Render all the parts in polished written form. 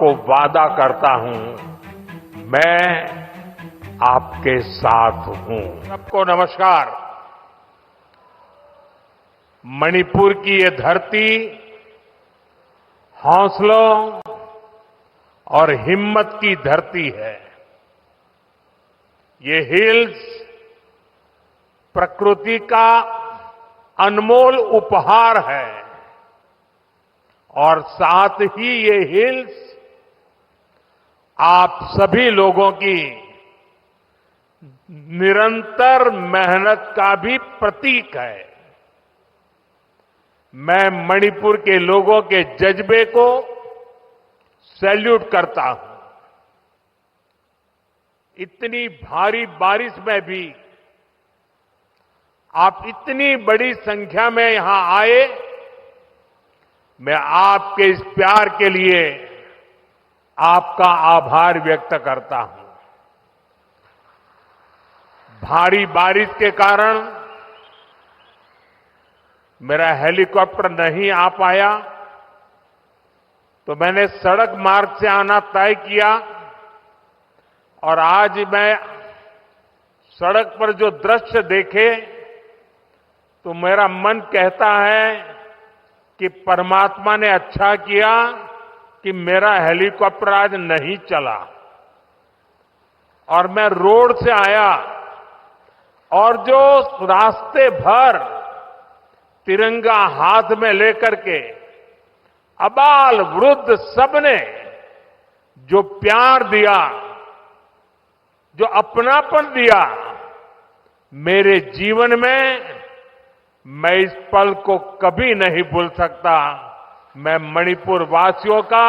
आपको वादा करता हूं, मैं आपके साथ हूं। सबको नमस्कार। मणिपुर की ये धरती हौसलों और हिम्मत की धरती है। ये हिल्स प्रकृति का अनमोल उपहार है और साथ ही ये हिल्स आप सभी लोगों की निरंतर मेहनत का भी प्रतीक है। मैं मणिपुर के लोगों के जज्बे को सैल्यूट करता हूं। इतनी भारी बारिश में भी आप इतनी बड़ी संख्या में यहां आए, मैं आपके इस प्यार के लिए आपका आभार व्यक्त करता हूं। भारी बारिश के कारण मेरा हेलीकॉप्टर नहीं आ पाया, तो मैंने सड़क मार्ग से आना तय किया और आज मैं सड़क पर जो दृश्य देखे तो मेरा मन कहता है कि परमात्मा ने अच्छा किया कि मेरा हेलीकॉप्टर आज नहीं चला और मैं रोड से आया और जो रास्ते भर तिरंगा हाथ में लेकर के अबाल वृद्ध सबने जो प्यार दिया, जो अपनापन दिया, मेरे जीवन में मैं इस पल को कभी नहीं भूल सकता। मैं मणिपुर वासियों का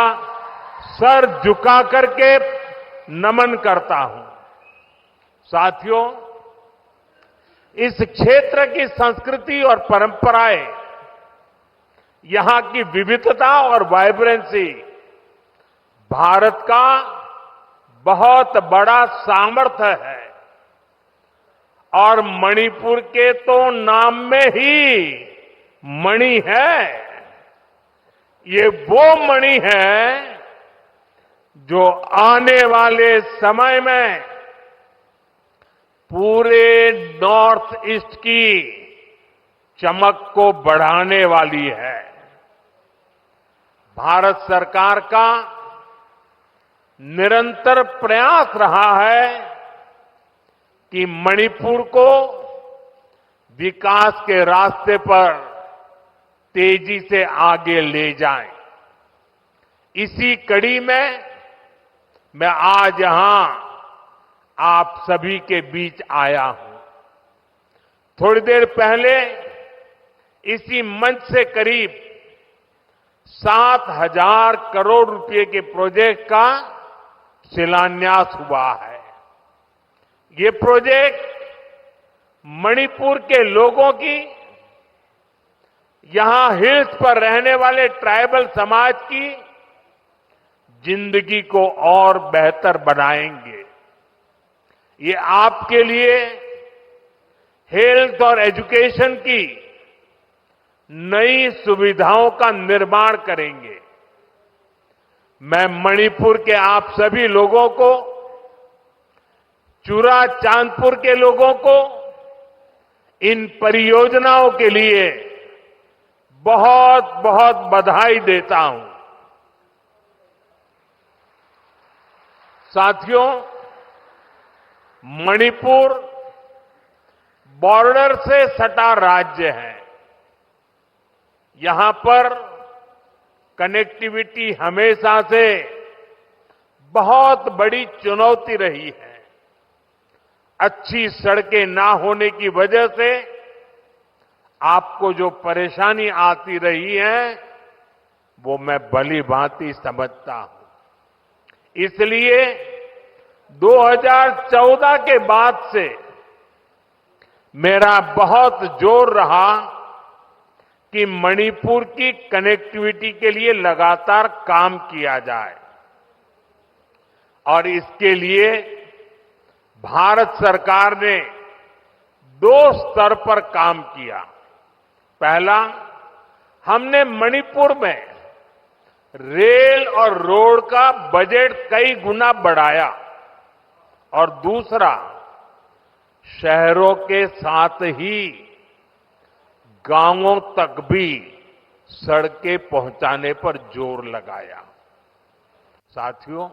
सर झुका करके नमन करता हूं। साथियों, इस क्षेत्र की संस्कृति और परंपराएं, यहां की विविधता और वाइब्रेंसी भारत का बहुत बड़ा सामर्थ्य है और मणिपुर के तो नाम में ही मणि है। ये वो मणि है जो आने वाले समय में पूरे नॉर्थ ईस्ट की चमक को बढ़ाने वाली है। भारत सरकार का निरंतर प्रयास रहा है कि मणिपुर को विकास के रास्ते पर तेजी से आगे ले जाएं। इसी कड़ी में मैं आज यहां आप सभी के बीच आया हूं। थोड़ी देर पहले इसी मंच से करीब 7,000 करोड़ रुपए के प्रोजेक्ट का शिलान्यास हुआ है। ये प्रोजेक्ट मणिपुर के लोगों की, यहां हिल्स पर रहने वाले ट्राइबल समाज की जिंदगी को और बेहतर बनाएंगे। ये आपके लिए हेल्थ और एजुकेशन की नई सुविधाओं का निर्माण करेंगे। मैं मणिपुर के आप सभी लोगों को, चुरा चांदपुर के लोगों को इन परियोजनाओं के लिए बहुत बहुत बधाई देता हूं। साथियों, मणिपुर बॉर्डर से सटा राज्य है। यहां पर कनेक्टिविटी हमेशा से बहुत बड़ी चुनौती रही है। अच्छी सड़कें ना होने की वजह से आपको जो परेशानी आती रही है, वो मैं भली भांति समझता हूं। इसलिए 2014 के बाद से मेरा बहुत जोर रहा कि मणिपुर की कनेक्टिविटी के लिए लगातार काम किया जाए और इसके लिए भारत सरकार ने 2 स्तर पर काम किया। पहला, हमने मणिपुर में रेल और रोड का बजट कई गुना बढ़ाया और दूसरा, शहरों के साथ ही गांवों तक भी सड़कें पहुंचाने पर जोर लगाया। साथियों,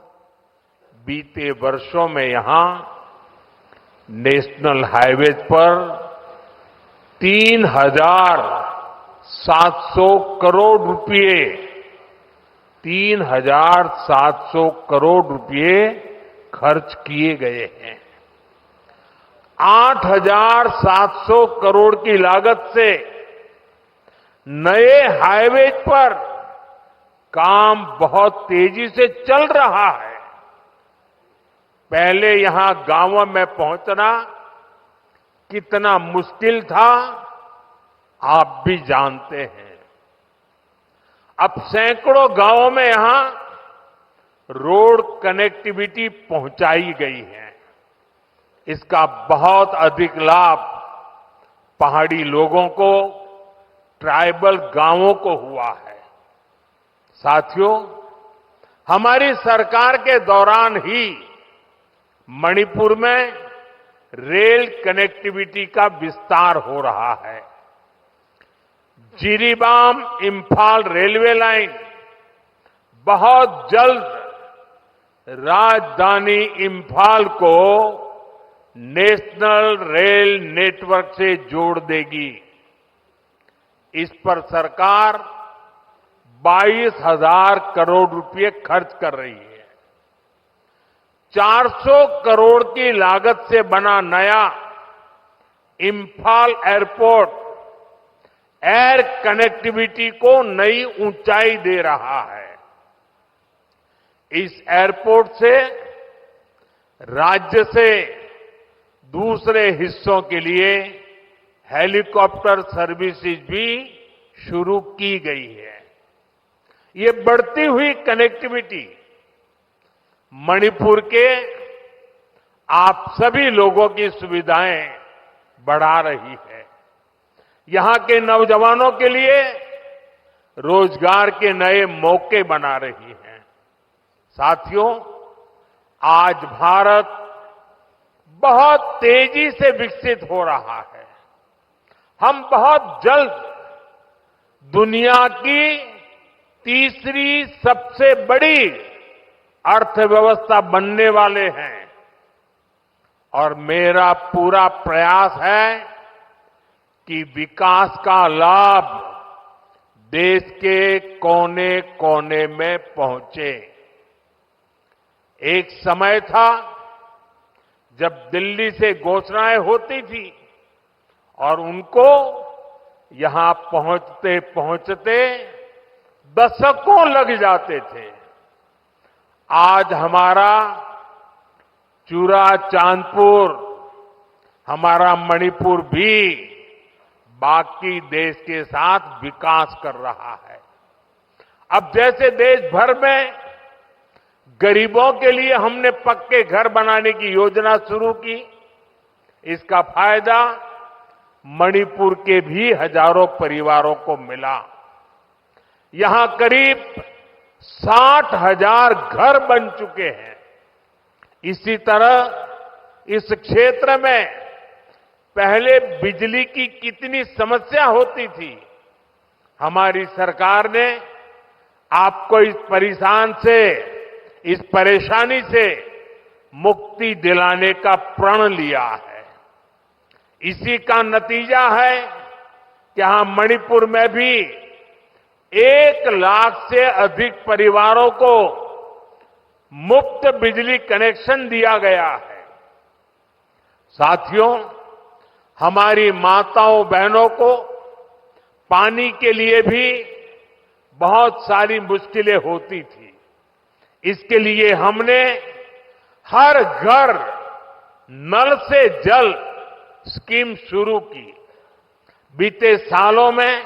बीते वर्षों में यहां नेशनल हाईवेज पर 3,700 करोड़ रुपए 3,700 करोड़ रुपए खर्च किए गए हैं। 8,700 करोड़ की लागत से नए हाईवे पर काम बहुत तेजी से चल रहा है। पहले यहां गांवों में पहुंचना कितना मुश्किल था, आप भी जानते हैं। अब सैकड़ों गांवों में यहां रोड कनेक्टिविटी पहुंचाई गई है। इसका बहुत अधिक लाभ पहाड़ी लोगों को, ट्राइबल गांवों को हुआ है। साथियों, हमारी सरकार के दौरान ही मणिपुर में रेल कनेक्टिविटी का विस्तार हो रहा है। जिरीबाम इंफाल रेलवे लाइन बहुत जल्द राजधानी इंफाल को नेशनल रेल नेटवर्क से जोड़ देगी। इस पर सरकार 22,000 करोड़ रुपए खर्च कर रही है। 400 करोड़ की लागत से बना नया इंफाल एयरपोर्ट एयर कनेक्टिविटी को नई ऊंचाई दे रहा है। इस एयरपोर्ट से राज्य से दूसरे हिस्सों के लिए हेलीकॉप्टर सर्विसेज भी शुरू की गई है। ये बढ़ती हुई कनेक्टिविटी मणिपुर के आप सभी लोगों की सुविधाएं बढ़ा रही है। यहां के नौजवानों के लिए रोजगार के नए मौके बना रही है। साथियों, आज भारत बहुत तेजी से विकसित हो रहा है। हम बहुत जल्द दुनिया की तीसरी सबसे बड़ी अर्थव्यवस्था बनने वाले हैं और मेरा पूरा प्रयास है कि विकास का लाभ देश के कोने कोने में पहुंचे। एक समय था जब दिल्ली से घोषणाएं होती थी और उनको यहां पहुंचते पहुंचते दशकों लग जाते थे। आज हमारा चूरा चांदपुर, हमारा मणिपुर भी बाकी देश के साथ विकास कर रहा है। अब जैसे देश भर में गरीबों के लिए हमने पक्के घर बनाने की योजना शुरू की, इसका फायदा मणिपुर के भी हजारों परिवारों को मिला। यहां करीब 60,000 घर बन चुके हैं। इसी तरह इस क्षेत्र में पहले बिजली की कितनी समस्या होती थी। हमारी सरकार ने आपको इस परेशानी से मुक्ति दिलाने का प्रण लिया है। इसी का नतीजा है कि यहां मणिपुर में भी 1 लाख से अधिक परिवारों को मुफ्त बिजली कनेक्शन दिया गया है। साथियों, हमारी माताओं बहनों को पानी के लिए भी बहुत सारी मुश्किलें होती थी। इसके लिए हमने हर घर नल से जल स्कीम शुरू की। बीते सालों में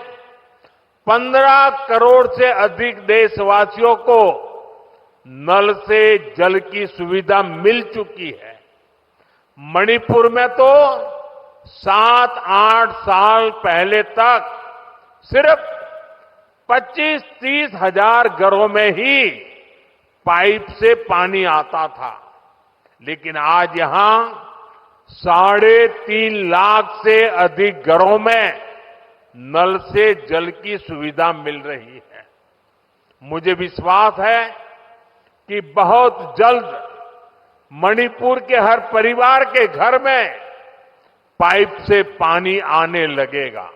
15 करोड़ से अधिक देशवासियों को नल से जल की सुविधा मिल चुकी है। मणिपुर में तो 7-8 साल पहले तक सिर्फ 25-30 हजार घरों में ही पाइप से पानी आता था, लेकिन आज यहां 3.5 लाख से अधिक घरों में नल से जल की सुविधा मिल रही है। मुझे विश्वास है कि बहुत जल्द मणिपुर के हर परिवार के घर में पाइप से पानी आने लगेगा।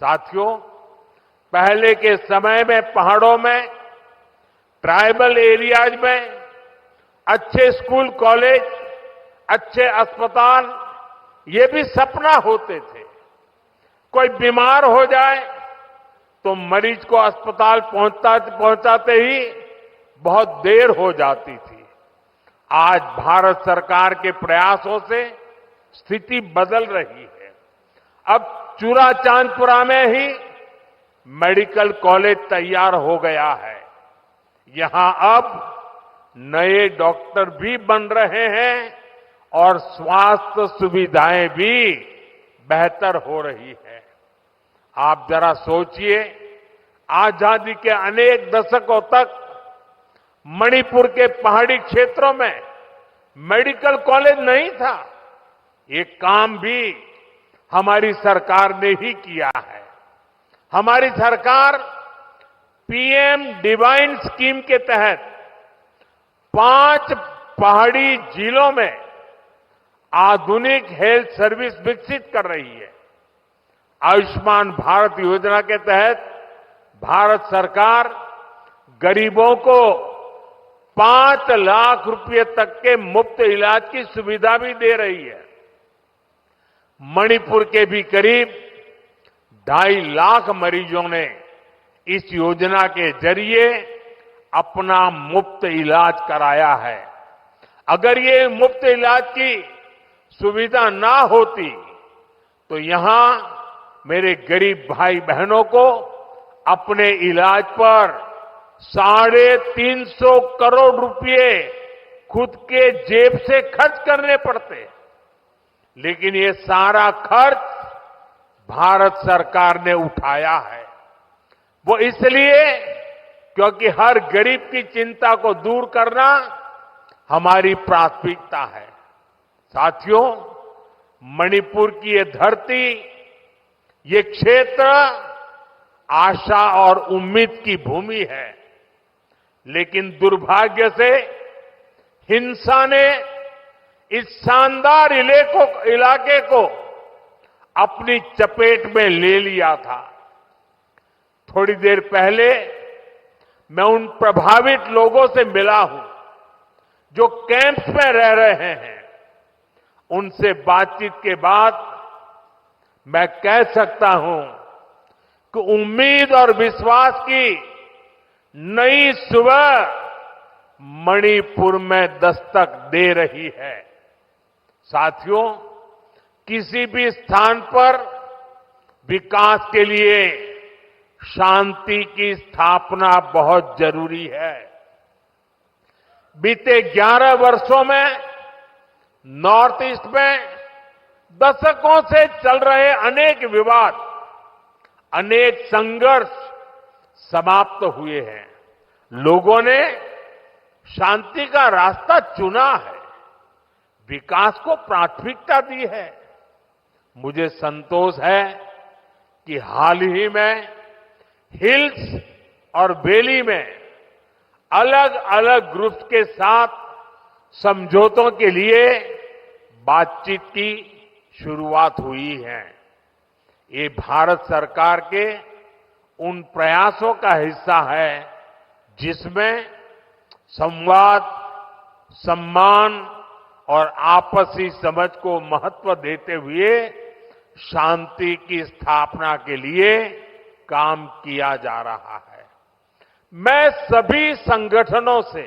साथियों, पहले के समय में पहाड़ों में, ट्राइबल एरियाज में अच्छे स्कूल कॉलेज, अच्छे अस्पताल, ये भी सपना होते थे। कोई बीमार हो जाए तो मरीज को अस्पताल पहुंचाते ही बहुत देर हो जाती थी। आज भारत सरकार के प्रयासों से स्थिति बदल रही है। अब चूराचांदपुरा में ही मेडिकल कॉलेज तैयार हो गया है। यहां अब नए डॉक्टर भी बन रहे हैं और स्वास्थ्य सुविधाएं भी बेहतर हो रही है। आप जरा सोचिए, आजादी के अनेक दशकों तक मणिपुर के पहाड़ी क्षेत्रों में मेडिकल कॉलेज नहीं था। ये काम भी हमारी सरकार ने ही किया है। हमारी सरकार पीएम डिवाइन स्कीम के तहत 5 पहाड़ी जिलों में आधुनिक हेल्थ सर्विस विकसित कर रही है। आयुष्मान भारत योजना के तहत भारत सरकार गरीबों को 5 लाख रुपए तक के मुफ्त इलाज की सुविधा भी दे रही है। मणिपुर के भी करीब 2.5 लाख मरीजों ने इस योजना के जरिए अपना मुफ्त इलाज कराया है। अगर ये मुफ्त इलाज की सुविधा ना होती तो यहां मेरे गरीब भाई बहनों को अपने इलाज पर 350 करोड़ रुपए खुद के जेब से खर्च करने पड़ते। लेकिन ये सारा खर्च भारत सरकार ने उठाया है। वो इसलिए क्योंकि हर गरीब की चिंता को दूर करना हमारी प्राथमिकता है। साथियों, मणिपुर की ये धरती, ये क्षेत्र आशा और उम्मीद की भूमि है। लेकिन दुर्भाग्य से हिंसा ने इस शानदार इलाके को अपनी चपेट में ले लिया था। थोड़ी देर पहले मैं उन प्रभावित लोगों से मिला हूं जो कैंप्स में रह रहे हैं। उनसे बातचीत के बाद मैं कह सकता हूं कि उम्मीद और विश्वास की नई सुबह मणिपुर में दस्तक दे रही है। साथियों, किसी भी स्थान पर विकास के लिए शांति की स्थापना बहुत जरूरी है। बीते 11 वर्षों में नॉर्थ ईस्ट में दशकों से चल रहे अनेक विवाद, अनेक संघर्ष समाप्त हुए हैं। लोगों ने शांति का रास्ता चुना है, विकास को प्राथमिकता दी है। मुझे संतोष है कि हाल ही में हिल्स और वैली में अलग अलग ग्रुप्स के साथ समझौतों के लिए बातचीत की शुरुआत हुई है। ये भारत सरकार के उन प्रयासों का हिस्सा है जिसमें संवाद, सम्मान और आपसी समझ को महत्व देते हुए शांति की स्थापना के लिए काम किया जा रहा है। मैं सभी संगठनों से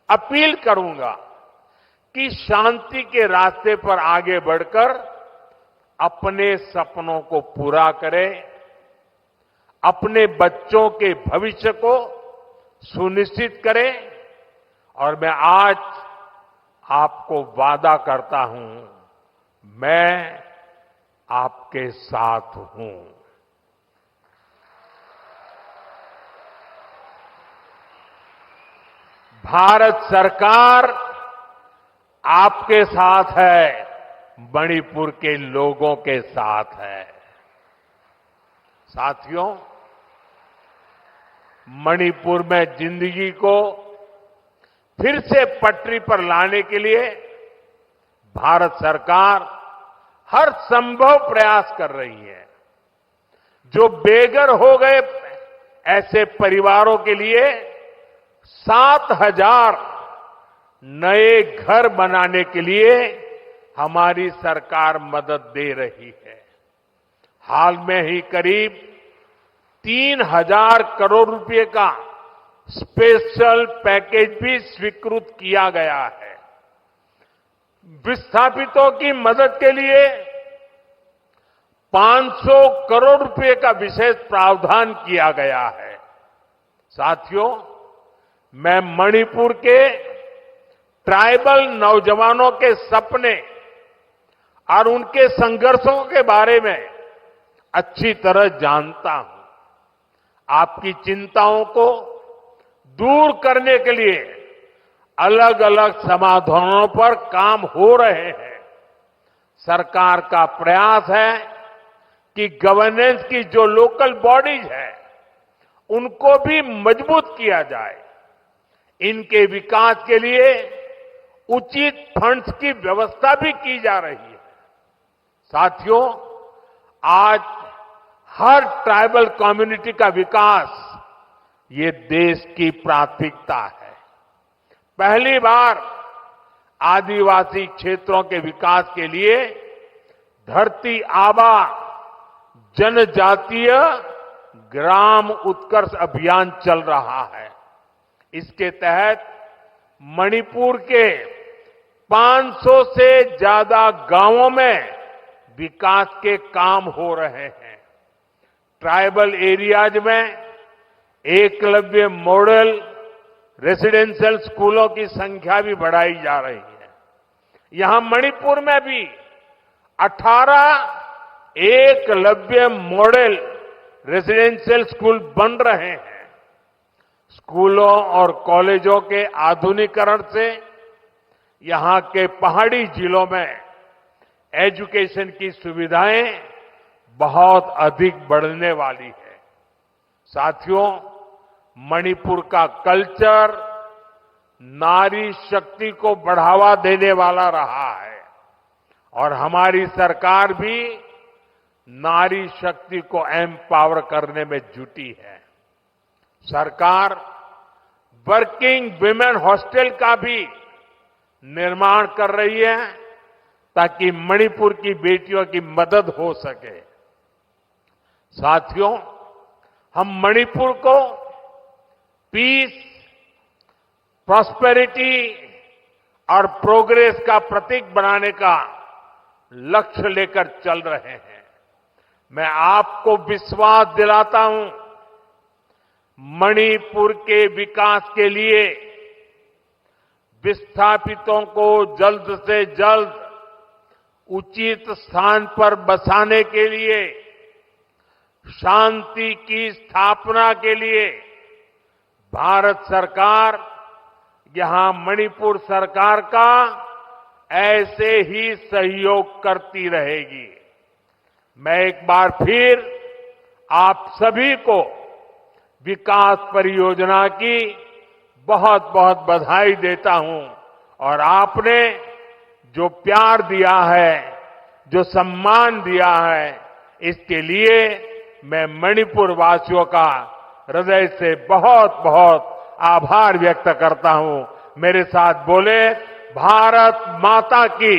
अपील करूंगा कि शांति के रास्ते पर आगे बढ़कर अपने सपनों को पूरा करें, अपने बच्चों के भविष्य को सुनिश्चित करें। और मैं आज आपको वादा करता हूं, मैं आपके साथ हूं। भारत सरकार आपके साथ है, मणिपुर के लोगों के साथ है। साथियों, मणिपुर में जिंदगी को फिर से पटरी पर लाने के लिए भारत सरकार हर संभव प्रयास कर रही है। जो बेघर हो गए ऐसे परिवारों के लिए 7,000 नए घर बनाने के लिए हमारी सरकार मदद दे रही है। हाल में ही करीब 3,000 करोड़ रुपए का स्पेशल पैकेज भी स्वीकृत किया गया है। विस्थापितों की मदद के लिए 500 करोड़ रुपए का विशेष प्रावधान किया गया है। साथियों, मैं मणिपुर के ट्राइबल नौजवानों के सपने और उनके संघर्षों के बारे में अच्छी तरह जानता हूं। आपकी चिंताओं को दूर करने के लिए अलग अलग समाधानों पर काम हो रहे हैं। सरकार का प्रयास है कि गवर्नेंस की जो लोकल बॉडीज है उनको भी मजबूत किया जाए। इनके विकास के लिए उचित फंड्स की व्यवस्था भी की जा रही है। साथियों, आज हर ट्राइबल कम्युनिटी का विकास ये देश की प्राथमिकता है। पहली बार आदिवासी क्षेत्रों के विकास के लिए धरती आबा जनजातीय ग्राम उत्कर्ष अभियान चल रहा है। इसके तहत मणिपुर के 500 से ज्यादा गांवों में विकास के काम हो रहे हैं। ट्राइबल एरियाज में एकलव्य मॉडल रेसिडेंशियल स्कूलों की संख्या भी बढ़ाई जा रही है। यहां मणिपुर में भी 18 एकलव्य मॉडल रेसिडेंशियल स्कूल बन रहे हैं। स्कूलों और कॉलेजों के आधुनिकीकरण से यहां के पहाड़ी जिलों में एजुकेशन की सुविधाएं बहुत अधिक बढ़ने वाली है। साथियों, मणिपुर का कल्चर नारी शक्ति को बढ़ावा देने वाला रहा है और हमारी सरकार भी नारी शक्ति को एम्पावर करने में जुटी है। सरकार वर्किंग विमेन हॉस्टल का भी निर्माण कर रही है ताकि मणिपुर की बेटियों की मदद हो सके। साथियों, हम मणिपुर को पीस, प्रॉस्पेरिटी और प्रोग्रेस का प्रतीक बनाने का लक्ष्य लेकर चल रहे हैं। मैं आपको विश्वास दिलाता हूं, मणिपुर के विकास के लिए विस्थापितों को जल्द से जल्द उचित स्थान पर बसाने के लिए, शांति की स्थापना के लिए भारत सरकार यहां मणिपुर सरकार का ऐसे ही सहयोग करती रहेगी। मैं एक बार फिर आप सभी को विकास परियोजना की बहुत बहुत बधाई देता हूं और आपने जो प्यार दिया है, जो सम्मान दिया है, इसके लिए मैं मणिपुर वासियों का हृदय से बहुत बहुत आभार व्यक्त करता हूं। मेरे साथ बोले, भारत माता की